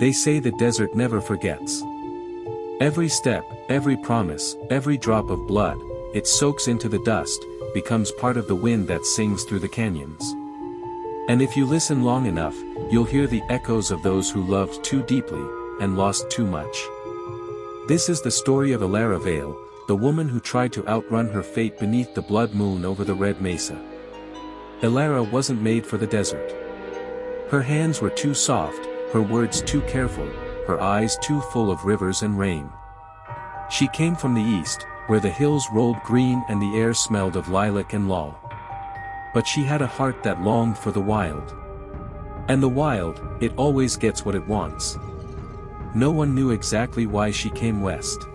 They say the desert never forgets. Every step, every promise, every drop of blood, it soaks into the dust, becomes part of the wind that sings through the canyons. And if you listen long enough, you'll hear the echoes of those who loved too deeply, and lost too much. This is the story of Elara Vale, the woman who tried to outrun her fate beneath the blood moon over the red mesa. Elara wasn't made for the desert. Her hands were too soft, her words too careful, her eyes too full of rivers and rain. She came from the east, where the hills rolled green and the air smelled of lilac and laurel. But she had a heart that longed for the wild. And the wild, it always gets what it wants. No one knew exactly why she came west.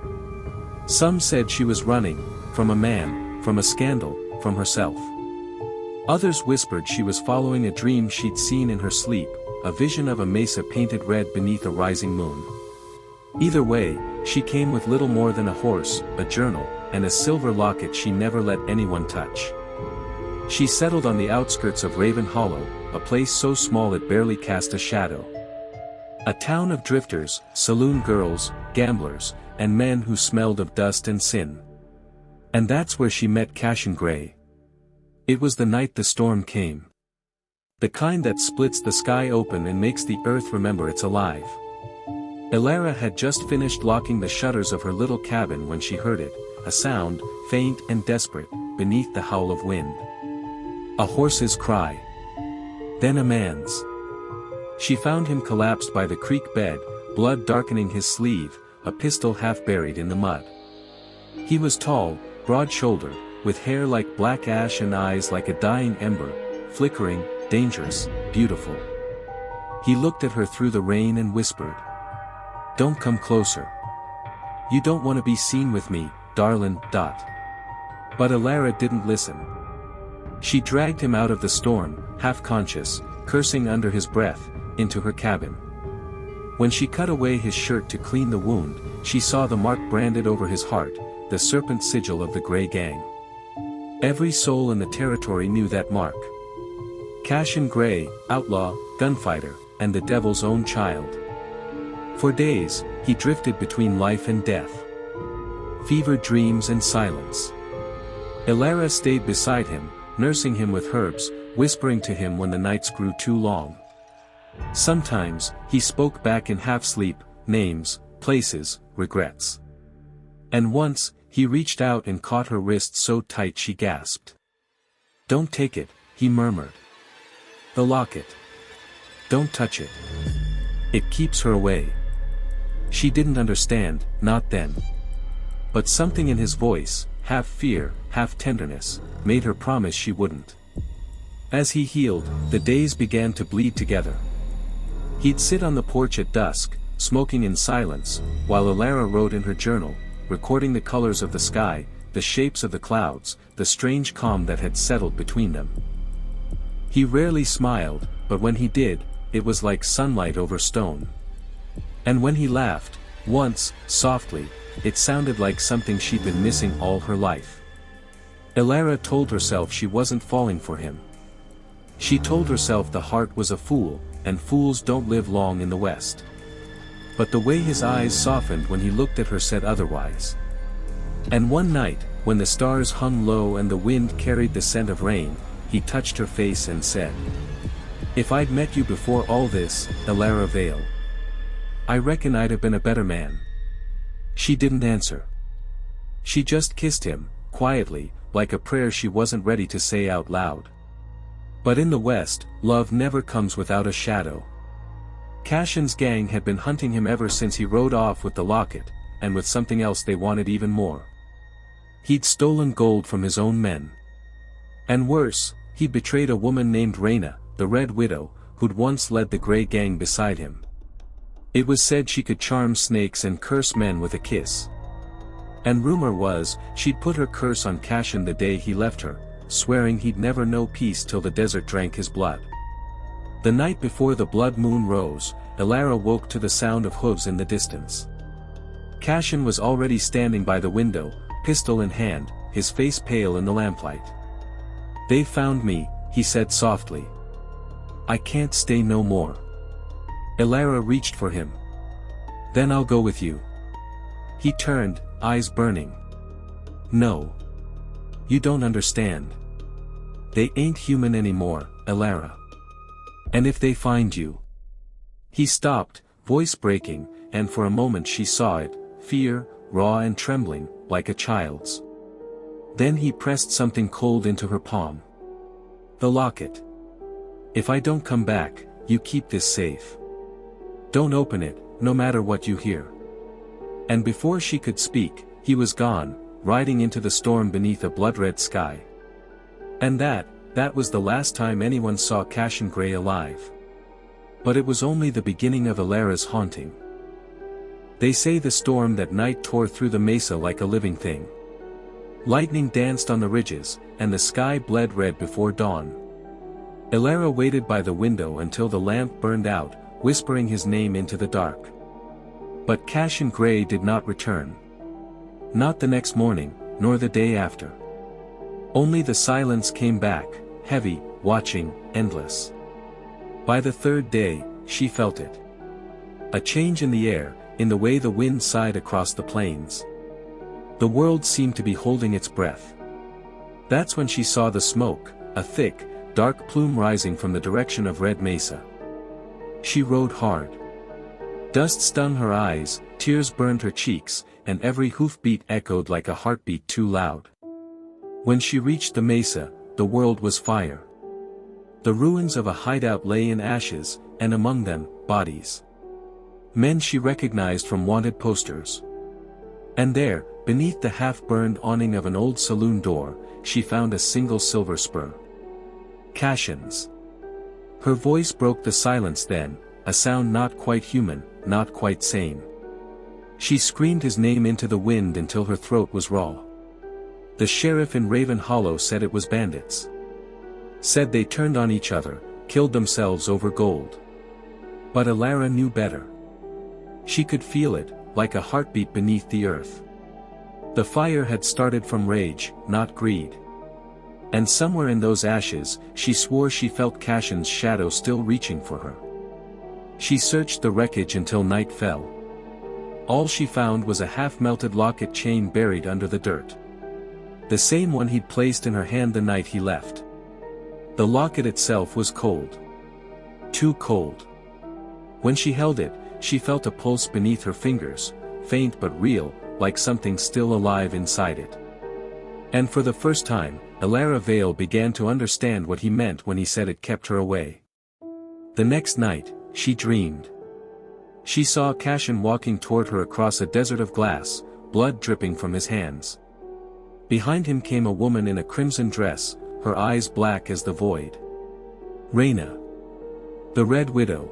Some said she was running, from a man, from a scandal, from herself. Others whispered she was following a dream she'd seen in her sleep, a vision of a mesa painted red beneath a rising moon. Either way, she came with little more than a horse, a journal, and a silver locket she never let anyone touch. She settled on the outskirts of Raven Hollow, a place so small it barely cast a shadow. A town of drifters, saloon girls, gamblers, and men who smelled of dust and sin. And that's where she met Cassian Gray. It was the night the storm came. The kind that splits the sky open and makes the earth remember it's alive. Elara had just finished locking the shutters of her little cabin when she heard it, a sound, faint and desperate, beneath the howl of wind. A horse's cry. Then a man's. She found him collapsed by the creek bed, blood darkening his sleeve, a pistol half buried in the mud. He was tall, broad-shouldered, with hair like black ash and eyes like a dying ember, flickering, dangerous, beautiful. He looked at her through the rain and whispered, "Don't come closer. You don't want to be seen with me, darlin'." But Elara didn't listen. She dragged him out of the storm, half-conscious, cursing under his breath, into her cabin. When she cut away his shirt to clean the wound, she saw the mark branded over his heart, the serpent sigil of the Grey Gang. Every soul in the territory knew that mark. Cassian Gray, outlaw, gunfighter, and the devil's own child. For days, he drifted between life and death. Fevered dreams and silence. Elara stayed beside him, nursing him with herbs, whispering to him when the nights grew too long. Sometimes, he spoke back in half-sleep, names, places, regrets. And once, he reached out and caught her wrist so tight she gasped. "Don't take it," he murmured. "The locket. Don't touch it. It keeps her away." She didn't understand, not then. But something in his voice, half fear, half tenderness, made her promise she wouldn't. As he healed, the days began to bleed together. He'd sit on the porch at dusk, smoking in silence, while Elara wrote in her journal, recording the colors of the sky, the shapes of the clouds, the strange calm that had settled between them. He rarely smiled, but when he did, it was like sunlight over stone. And when he laughed, once, softly, it sounded like something she'd been missing all her life. Elara told herself she wasn't falling for him. She told herself the heart was a fool, and fools don't live long in the West. But the way his eyes softened when he looked at her said otherwise. And one night, when the stars hung low and the wind carried the scent of rain, he touched her face and said, "If I'd met you before all this, Elara Vale, I reckon I'd have been a better man." She didn't answer. She just kissed him, quietly, like a prayer she wasn't ready to say out loud. But in the West, love never comes without a shadow. Cassian's gang had been hunting him ever since he rode off with the locket, and with something else they wanted even more. He'd stolen gold from his own men. And worse, he'd betrayed a woman named Reyna, the Red Widow, who'd once led the Grey Gang beside him. It was said she could charm snakes and curse men with a kiss. And rumor was, she'd put her curse on Cassian the day he left her, swearing he'd never know peace till the desert drank his blood. The night before the blood moon rose, Elara woke to the sound of hooves in the distance. Cassian was already standing by the window, pistol in hand, his face pale in the lamplight. "They found me," he said softly. "I can't stay no more. Elara reached for him. Then I'll go with you. He turned, eyes burning. No. You don't understand. They ain't human anymore, Elara. And if they find you. He stopped, voice breaking, and for a moment she saw it, fear, raw and trembling, like a child's. Then he pressed something cold into her palm. The locket. If I don't come back, you keep this safe. Don't open it, no matter what you hear. And before she could speak, he was gone, riding into the storm beneath a blood-red sky. And that was the last time anyone saw Cassian Gray alive. But it was only the beginning of Elara's haunting. They say the storm that night tore through the mesa like a living thing. Lightning danced on the ridges, and the sky bled red before dawn. Elara waited by the window until the lamp burned out, whispering his name into the dark. But Cassian Gray did not return. Not the next morning, nor the day after. Only the silence came back, heavy, watching, endless. By the third day, she felt it. A change in the air, in the way the wind sighed across the plains. The world seemed to be holding its breath. That's when she saw the smoke, a thick, dark plume rising from the direction of Red Mesa. She rode hard. Dust stung her eyes, tears burned her cheeks, and every hoofbeat echoed like a heartbeat too loud. When she reached the mesa, the world was fire. The ruins of a hideout lay in ashes, and among them, bodies. Men she recognized from wanted posters. And there, beneath the half-burned awning of an old saloon door, she found a single silver spur. Cassian's. Her voice broke the silence then, a sound not quite human, not quite sane. She screamed his name into the wind until her throat was raw. The sheriff in Raven Hollow said it was bandits. Said they turned on each other, killed themselves over gold. But Elara knew better. She could feel it, like a heartbeat beneath the earth. The fire had started from rage, not greed. And somewhere in those ashes, she swore she felt Cassian's shadow still reaching for her. She searched the wreckage until night fell. All she found was a half-melted locket chain buried under the dirt. The same one he'd placed in her hand the night he left. The locket itself was cold. Too cold. When she held it, she felt a pulse beneath her fingers, faint but real, like something still alive inside it. And for the first time, Elara Vale began to understand what he meant when he said it kept her away. The next night, she dreamed. She saw Cassian walking toward her across a desert of glass, blood dripping from his hands. Behind him came a woman in a crimson dress, her eyes black as the void. Reyna. The Red Widow.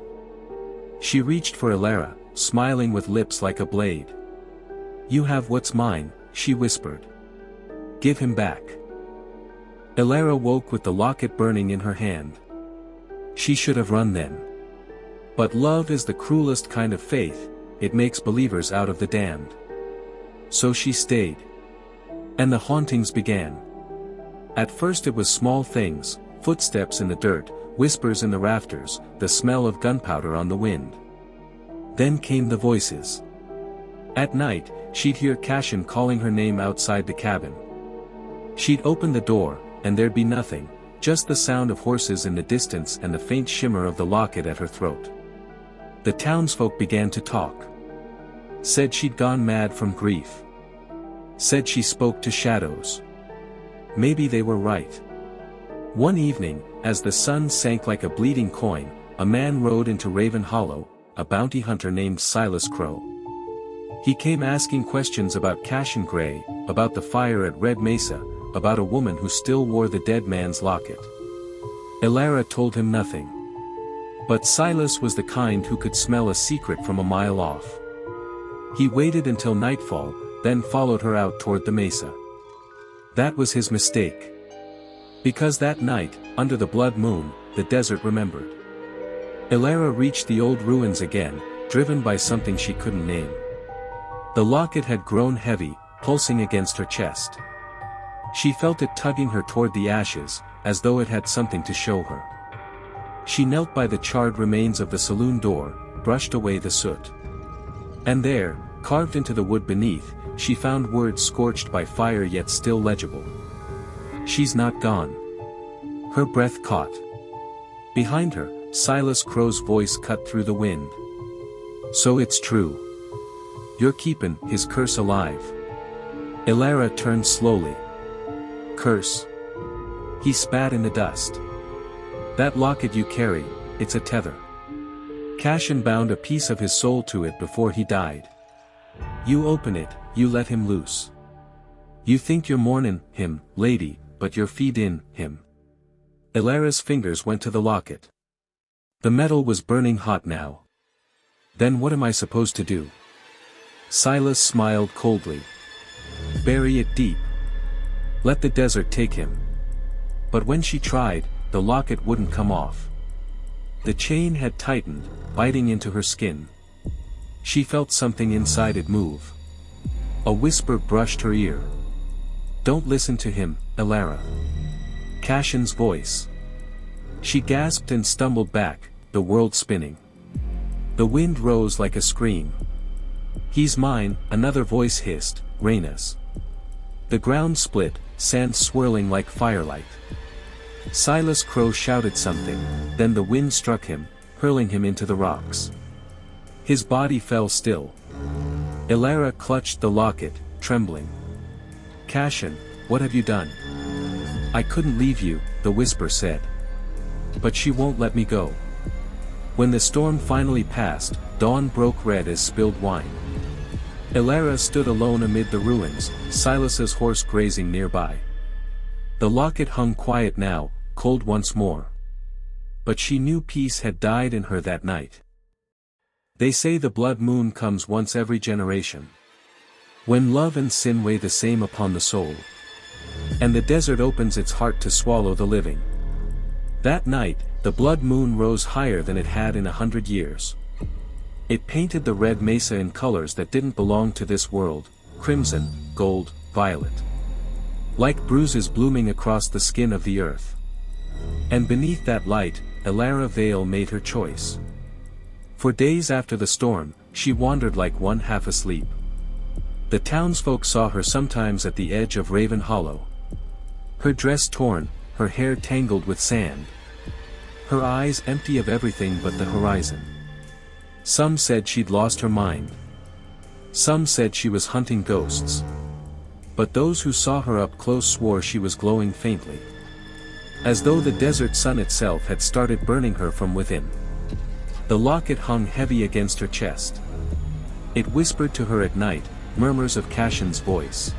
She reached for Elara, smiling with lips like a blade. "You have what's mine," she whispered. "Give him back." Elara woke with the locket burning in her hand. She should have run then. But love is the cruelest kind of faith, it makes believers out of the damned. So she stayed. And the hauntings began. At first it was small things, footsteps in the dirt, whispers in the rafters, the smell of gunpowder on the wind. Then came the voices. At night, she'd hear Cassian calling her name outside the cabin. She'd open the door, and there'd be nothing, just the sound of horses in the distance and the faint shimmer of the locket at her throat. The townsfolk began to talk. Said she'd gone mad from grief. Said she spoke to shadows. Maybe they were right. One evening, as the sun sank like a bleeding coin, a man rode into Raven Hollow, a bounty hunter named Silas Crow. He came asking questions about Cassian Gray, about the fire at Red Mesa, about a woman who still wore the dead man's locket. Elara told him nothing. But Silas was the kind who could smell a secret from a mile off. He waited until nightfall, then followed her out toward the mesa. That was his mistake. Because that night, under the blood moon, the desert remembered. Elara reached the old ruins again, driven by something she couldn't name. The locket had grown heavy, pulsing against her chest. She felt it tugging her toward the ashes, as though it had something to show her. She knelt by the charred remains of the saloon door, brushed away the soot. And there, carved into the wood beneath, she found words scorched by fire yet still legible. "She's not gone." Her breath caught. Behind her, Silas Crow's voice cut through the wind. "So it's true. You're keepin' his curse alive." Elara turned slowly. "Curse?" He spat in the dust. "That locket you carry, it's a tether. Cashin bound a piece of his soul to it before he died. You open it, you let him loose. You think you're mournin' him, lady, but you're feedin' him." Elara's fingers went to the locket. The metal was burning hot now. "Then what am I supposed to do?" Silas smiled coldly. "Bury it deep. Let the desert take him." But when she tried, the locket wouldn't come off. The chain had tightened, biting into her skin. She felt something inside it move. A whisper brushed her ear. "Don't listen to him, Elara." Cashin's voice. She gasped and stumbled back, the world spinning. The wind rose like a scream. "He's mine," another voice hissed, "Raina's." The ground split, sand swirling like firelight. Silas Crow shouted something, then the wind struck him, hurling him into the rocks. His body fell still. Elara clutched the locket, trembling. "Cashin, what have you done?" "I couldn't leave you," the whisper said. "But she won't let me go." When the storm finally passed, dawn broke red as spilled wine. Elara stood alone amid the ruins, Silas's horse grazing nearby. The locket hung quiet now, cold once more. But she knew peace had died in her that night. They say the blood moon comes once every generation, when love and sin weigh the same upon the soul, and the desert opens its heart to swallow the living. That night, the blood moon rose higher than it had in 100 years. It painted the red Mesa in colors that didn't belong to this world, crimson, gold, violet. Like bruises blooming across the skin of the earth. And beneath that light, Elara Vale made her choice. For days after the storm, she wandered like one half asleep. The townsfolk saw her sometimes at the edge of Raven Hollow. Her dress torn, her hair tangled with sand. Her eyes empty of everything but the horizon. Some said she'd lost her mind. Some said she was hunting ghosts. But those who saw her up close swore she was glowing faintly. As though the desert sun itself had started burning her from within. The locket hung heavy against her chest. It whispered to her at night, murmurs of Cashin's voice.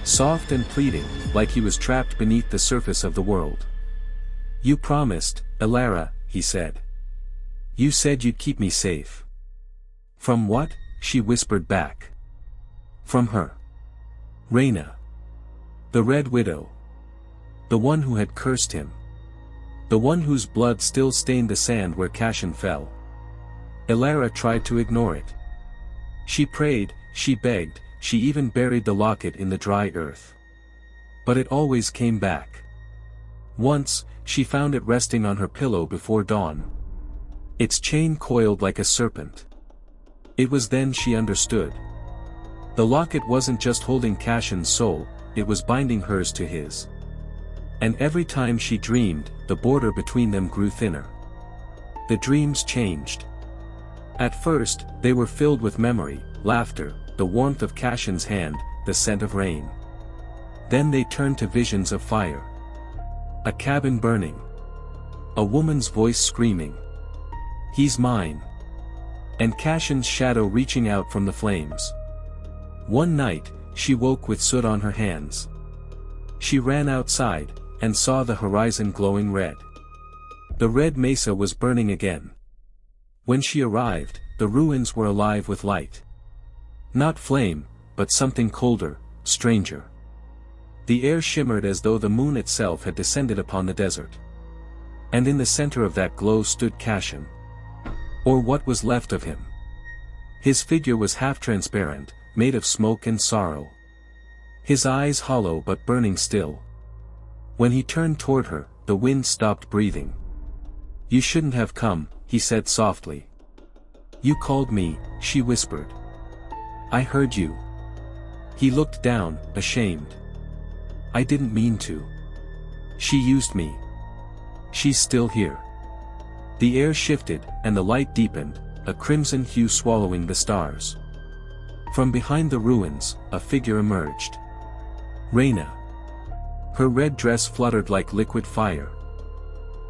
Soft and pleading, like he was trapped beneath the surface of the world. "You promised, Elara," he said. "You said you'd keep me safe." "From what?" she whispered back. "From her. Raina. The Red Widow. The one who had cursed him. The one whose blood still stained the sand where Cashin fell." Elara tried to ignore it. She prayed, she begged, she even buried the locket in the dry earth. But it always came back. Once, she found it resting on her pillow before dawn. Its chain coiled like a serpent. It was then she understood. The locket wasn't just holding Cashin's soul, it was binding hers to his. And every time she dreamed, the border between them grew thinner. The dreams changed. At first, they were filled with memory, laughter, the warmth of Cashin's hand, the scent of rain. Then they turned to visions of fire. A cabin burning. A woman's voice screaming. "He's mine." And Cashin's shadow reaching out from the flames. One night, she woke with soot on her hands. She ran outside, and saw the horizon glowing red. The red mesa was burning again. When she arrived, the ruins were alive with light. Not flame, but something colder, stranger. The air shimmered as though the moon itself had descended upon the desert. And in the center of that glow stood Cashin. Or what was left of him. His figure was half-transparent, made of smoke and sorrow. His eyes hollow but burning still. When he turned toward her, the wind stopped breathing. "You shouldn't have come," he said softly. You called me, she whispered. I heard you. He looked down, ashamed. I didn't mean to. She used me. She's still here. The air shifted, and the light deepened, a crimson hue swallowing the stars. From behind the ruins, a figure emerged. Reyna. Her red dress fluttered like liquid fire.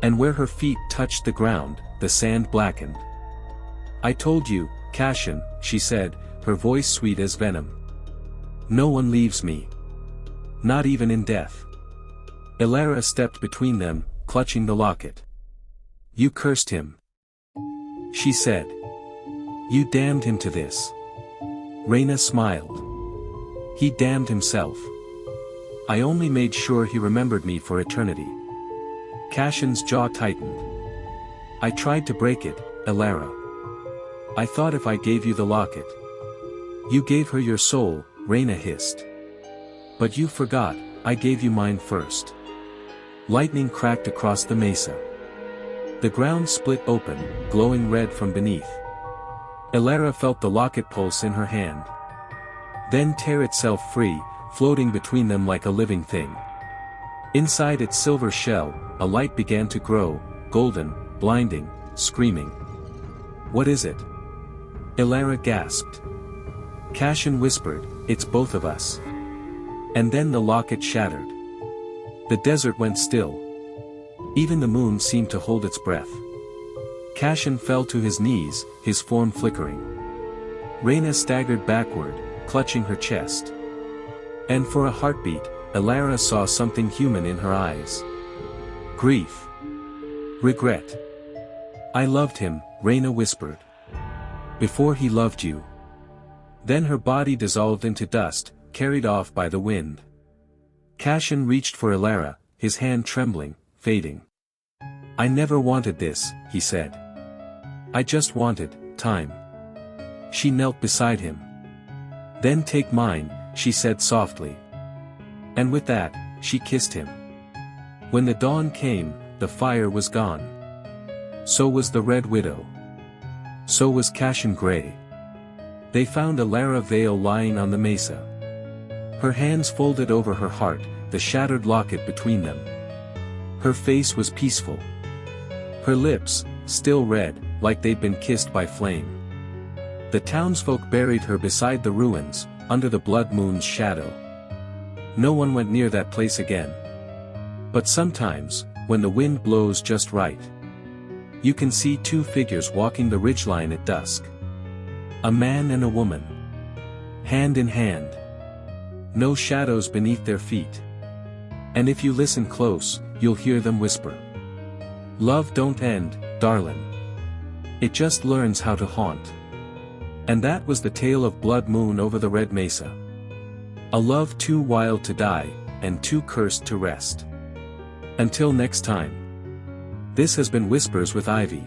And where her feet touched the ground, the sand blackened. I told you, Cassian, she said, her voice sweet as venom. No one leaves me. Not even in death. Elara stepped between them, clutching the locket. You cursed him. She said. You damned him to this. Reyna smiled. He damned himself. I only made sure he remembered me for eternity. Cassian's jaw tightened. I tried to break it, Elara. I thought if I gave you the locket. You gave her your soul, Reyna hissed. But you forgot, I gave you mine first. Lightning cracked across the mesa. The ground split open, glowing red from beneath. Elara felt the locket pulse in her hand. Then tear itself free, floating between them like a living thing. Inside its silver shell, a light began to grow, golden, blinding, screaming. What is it? Elara gasped. Cassian whispered, it's both of us. And then the locket shattered. The desert went still. Even the moon seemed to hold its breath. Cassian fell to his knees, his form flickering. Reyna staggered backward, clutching her chest. And for a heartbeat, Elara saw something human in her eyes. Grief. Regret. I loved him, Reyna whispered. Before he loved you. Then her body dissolved into dust, carried off by the wind. Cassian reached for Elara, his hand trembling, fading. I never wanted this, he said. I just wanted time. She knelt beside him. Then take mine, she said softly. And with that, she kissed him. When the dawn came, the fire was gone. So was the Red Widow. So was Cassian Grey. They found Elara Vale lying on the mesa. Her hands folded over her heart, the shattered locket between them. Her face was peaceful. Her lips, still red, like they'd been kissed by flame. The townsfolk buried her beside the ruins, under the blood moon's shadow. No one went near that place again. But sometimes, when the wind blows just right, you can see two figures walking the ridgeline at dusk. A man and a woman. Hand in hand. No shadows beneath their feet. And if you listen close, you'll hear them whisper. Love don't end, darling. It just learns how to haunt. And that was the tale of Blood Moon over the Red Mesa. A love too wild to die, and too cursed to rest. Until next time. This has been Whispers with Ivy.